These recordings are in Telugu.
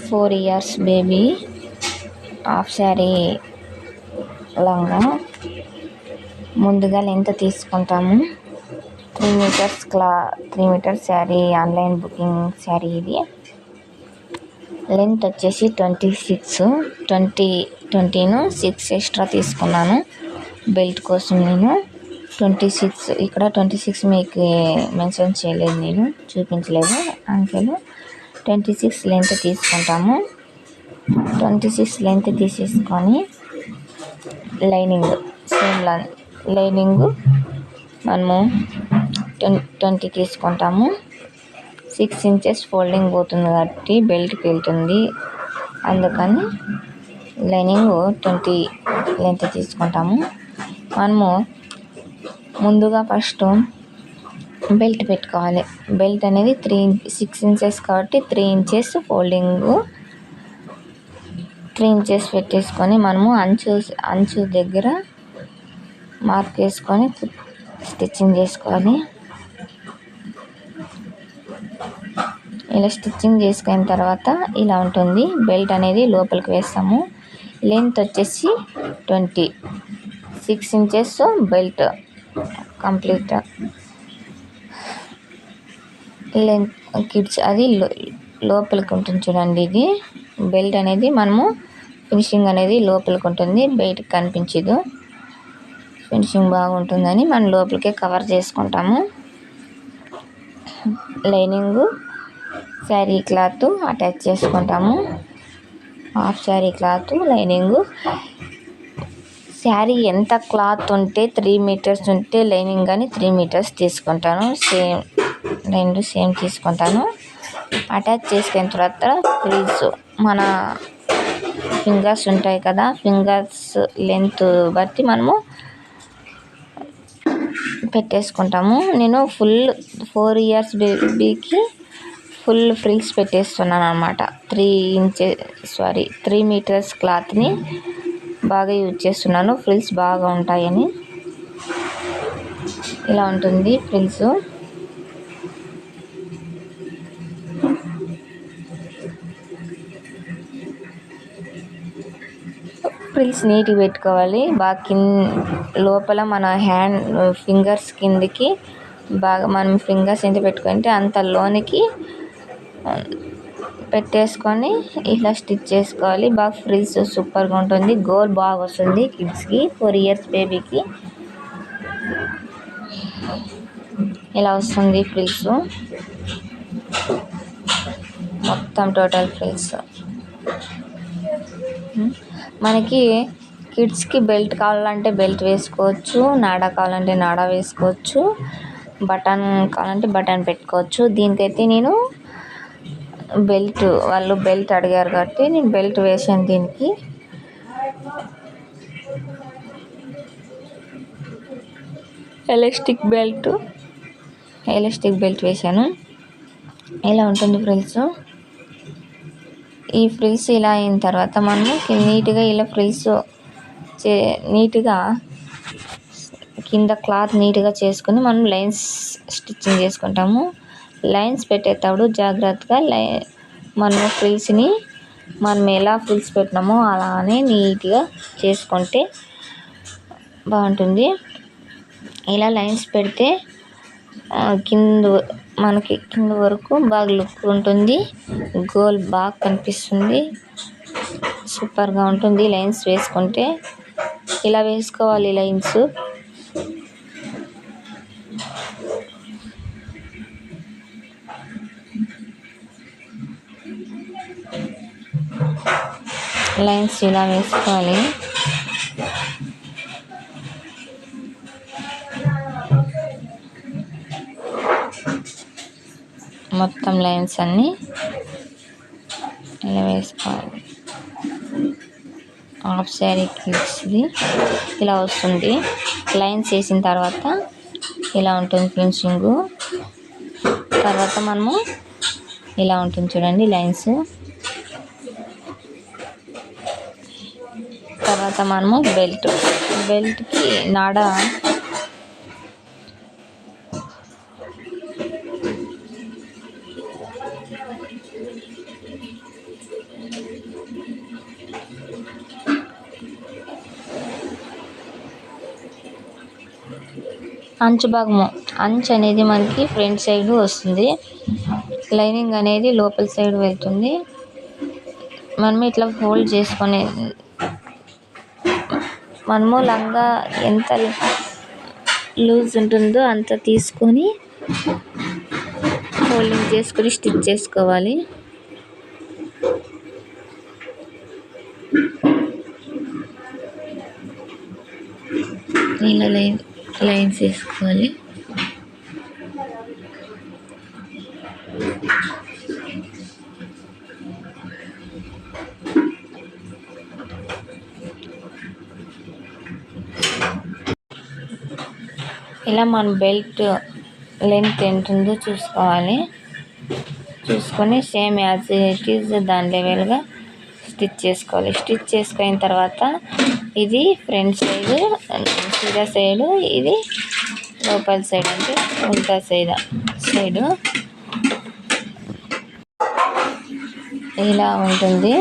4 years బేబీ హాఫ్ శారీ లంగా. ముందుగా లెంత్ తీసుకుంటాము. 3 metres 3 metres sari online booking sari. ఇది లెంత్ వచ్చేసి 20 ఎక్స్ట్రా తీసుకున్నాను బెల్ట్ కోసం. నేను 26, ఇక్కడ 26 మీకు మెన్షన్ చేయలేదు, నేను చూపించలేదు అంకెలు. 26 లెంత్ తీసుకుంటాము. 26 లెంత్ తీసేసుకొని లైనింగ్ సేమ్ లైనింగ్ మనము 20 తీసుకుంటాము. 6 ఇంచెస్ ఫోల్డింగ్ పోతుంది కాబట్టి బెల్ట్కి వెళ్తుంది, అందుకని లైనింగ్ 20 లెంత్ తీసుకుంటాము. మనము ముందుగా ఫస్ట్ బెల్ట్ పెట్టుకోవాలి. బెల్ట్ అనేది 6 ఇంచెస్ కాబట్టి 3 ఇంచెస్ ఫోల్డింగ్ 3 ఇంచెస్ పెట్టేసుకొని మనము అంచు దగ్గర మార్క్ వేసుకొని స్టిచ్చింగ్ చేసుకోవాలి. ఇలా స్టిచ్చింగ్ చేసుకున్న తర్వాత ఇలా ఉంటుంది. బెల్ట్ అనేది లోపలికి వేస్తాము. లెంత్ వచ్చేసి 6 inches belt complete length kids అది లోపలికి ఉంటుంది చూడండి. ఇది బెల్ట్ అనేది మనము ఫినిషింగ్ అనేది లోపలికి ఉంటుంది, బయటకు కనిపించదు. ఫినిషింగ్ బాగుంటుందని మనం లోపలికే కవర్ చేసుకుంటాము. లైనింగ్ శారీ క్లాత్ అటాచ్ చేసుకుంటాము. Half sari cloth lining. Sari ఎంత క్లాత్ ఉంటే 3 మీటర్స్ ఉంటే లైనింగ్ కానీ 3 మీటర్స్ తీసుకుంటాను. రెండు సేమ్ తీసుకుంటాను. అటాచ్ చేసుకున్న తర్వాత ఫ్రిల్స్ మన ఫింగర్స్ ఉంటాయి కదా, ఫింగర్స్ లెంత్ బట్టి మనము పెట్టేసుకుంటాము. నేను 4 ఇయర్స్ బేబీకి ఫుల్ ఫ్రిల్స్ పెట్టేస్తున్నాను అన్నమాట. 3 మీటర్స్ క్లాత్ని బాగా యూజ్ చేస్తున్నాను, ఫ్రిల్స్ బాగా ఉంటాయని. ఇలా ఉంటుంది ఫ్రిల్స్. ఫ్రిల్స్ నీట్గా పెట్టుకోవాలి. బాగా లోపల మన ఫింగర్స్ కిందికి బాగా మనం ఫింగర్స్ ఎంత పెట్టుకుంటే అంత లోనికి పెట్టేసుకొని ఇలా స్టిచ్ చేసుకోవాలి. బాగా ఫ్రిల్స్ సూపర్గా ఉంటుంది. గోల్ బాగా వస్తుంది కిడ్స్కి. 4 ఇయర్స్ బేబీకి ఇలా వస్తుంది ఫ్రిల్స్. మొత్తం టోటల్ ఫ్రిల్స్. మనకి కిడ్స్కి బెల్ట్ కావాలంటే బెల్ట్ వేసుకోవచ్చు, నాడా కావాలంటే నాడా వేసుకోవచ్చు, బటన్ కావాలంటే బటన్ పెట్టుకోవచ్చు. దీనికైతే నేను వాళ్ళు బెల్ట్ అడిగారు కాబట్టి నేను బెల్ట్ వేసాను. దీనికి ఎలాస్టిక్ బెల్ట్ వేసాను. ఇలా ఉంటుంది ఫ్రిల్స్. ఈ ఫ్రిల్స్ ఇలా అయిన తర్వాత మనము నీట్గా ఇలా ఫ్రిల్స్ నీట్గా కింద క్లాత్ నీట్గా చేసుకుని మనం లైన్స్ స్టిచ్చింగ్ చేసుకుంటాము. లైన్స్ పెట్టేటప్పుడు జాగ్రత్తగా మనము ఫ్రిల్స్ని మనం ఎలా ఫ్రిల్స్ పెట్టినామో అలానే నీట్గా చేసుకుంటే బాగుంటుంది. ఇలా లైన్స్ పెడితే మనకి కింద వరకు బాగా లుక్ ఉంటుంది. గోల్ బాగా కనిపిస్తుంది, సూపర్గా ఉంటుంది. లైన్స్ వేసుకుంటే ఇలా వేసుకోవాలి. లైన్స్ ఇలా వేసుకోవాలి. మొత్తం లైన్స్ అన్నీ ఇలా వేసుకోవాలి. హాఫ్ శారీ కిడ్స్ది ఇలా వస్తుంది. లైన్స్ వేసిన తర్వాత ఇలా ఉంటుంది ఫినిషింగ్. తర్వాత మనము ఇలా ఉంటుంది చూడండి లైన్స్. తర్వాత మనము బెల్ట్కి నాడా అంచు భాగము, అంచు అనేది మనకి ఫ్రంట్ సైడ్ వస్తుంది, లైనింగ్ అనేది లోపల సైడ్ వెళ్తుంది. మనం ఇట్లా ఫోల్డ్ చేసుకొని మనము లంగా ఎంత లూజ్ ఉంటుందో అంత తీసుకొని ఫోల్డింగ్ చేసుకొని స్టిచ్ చేసుకోవాలి. ఇలా లైన్స్ వేసుకోవాలి. ఇలా మన బెల్ట్ లెంత్ ఎంత ఉందో చూసుకొని సేమ్ యాజ్ ఇట్ ఈజ్ దాని లెవెల్గా స్టిచ్ చేసుకోవాలి. స్టిచ్ చేసుకున్న తర్వాత ఇది ఫ్రంట్ సైడ్ సీదా సైడు, ఇది లోపల సైడ్ అంటే ఉల్టా సైడు ఇలా ఉంటుంది.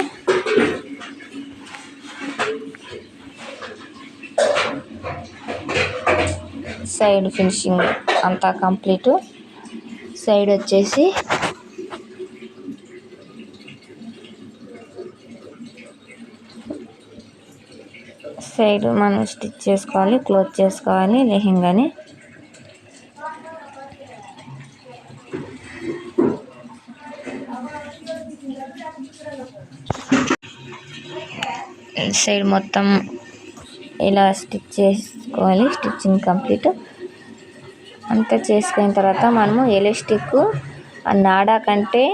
సైడ్ ఫినిషింగ్ అంతా కంప్లీట్. సైడ్ వచ్చేసి మనం స్టిచ్ చేసుకోవాలి, క్లోజ్ చేసుకోవాలి లెహంగాని. సైడ్ మొత్తం ఇలా స్టిచ్ చేసుకోవాలి. స్టిచ్చింగ్ కంప్లీట్ అంతా చేసుకున్న తర్వాత మనము ఎలాస్టిక్ నాడా కంటే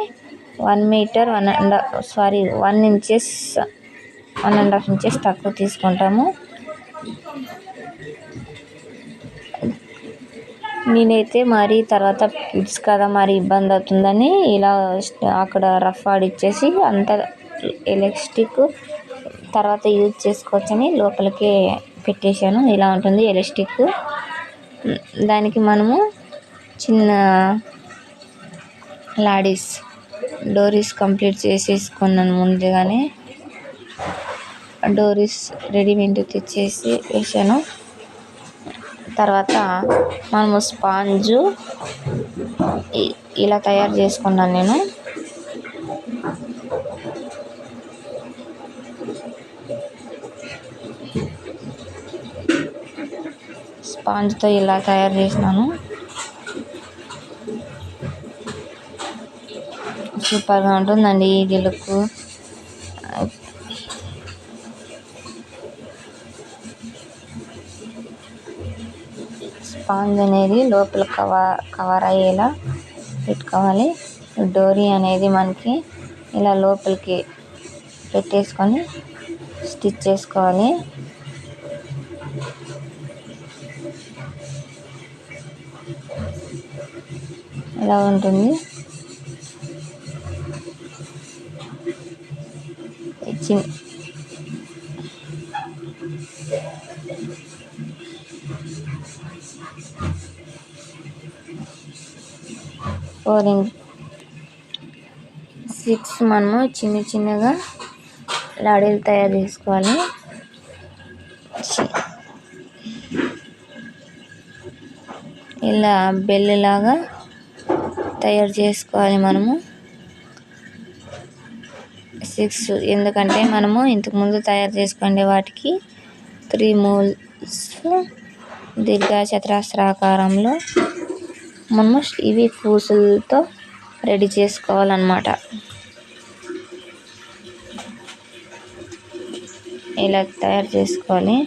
1 మీటర్ 1.5 ఇంచెస్ తక్కువ తీసుకుంటాము. నేనైతే మరి తర్వాత కిడ్స్ కదా మరి ఇబ్బంది అవుతుందని ఇలా అక్కడ రఫ్ ఆడిచ్చేసి అంత ఎలాస్టిక్ తర్వాత యూజ్ చేసుకోవచ్చని లోపలికి పెట్టేశాను. ఇలా ఉంటుంది ఎలాస్టిక్. దానికి మనము చిన్న డోరీస్ కంప్లీట్ చేసేసుకున్నాను ముందుగానే. డోరీస్ రెడీమేడ్ తెచ్చేసి వేసాను. తర్వాత మనము స్పాంజు ఇలా తయారు చేసుకున్నాను నేను. స్పాంజ్తో ఇలా తయారు చేసినాను. సూపర్గా ఉంటుందండి ఇది లుక్. స్పాంజ్ అనేది లోపల కవర్ అయ్యేలా పెట్టుకోవాలి. డోరీ అనేది మనకి ఇలా లోపలికి పెట్టేసుకొని స్టిచ్ చేసుకోవాలి. ఇలా ఉంటుంది. 4/6 మనము చిన్నగా లాడీలు తయారు చేసుకోవాలి. ఇలా బెల్ లాగా తయారు చేసుకోవాలి మనము 6. ఎందుకంటే మనము ఇంతకుముందు తయారు చేసుకునే వాటికి 3 మూల్స్ దీర్ఘ చతురస్రాకారంలో మనము ఇవి పూసలతో రెడీ చేసుకోవాలన్నమాట. ఇలా తయారు చేసుకోవాలి.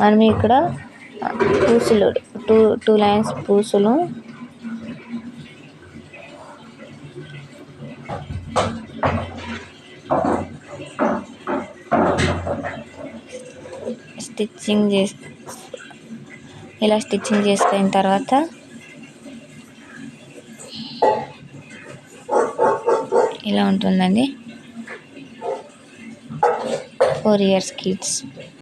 మనం ఇక్కడ పూసులు 2 లైన్స్ పూసులు ఇలా స్టిచ్చింగ్ చేసుకున్న తర్వాత ఇలా ఉంటుందండి 4 years kids.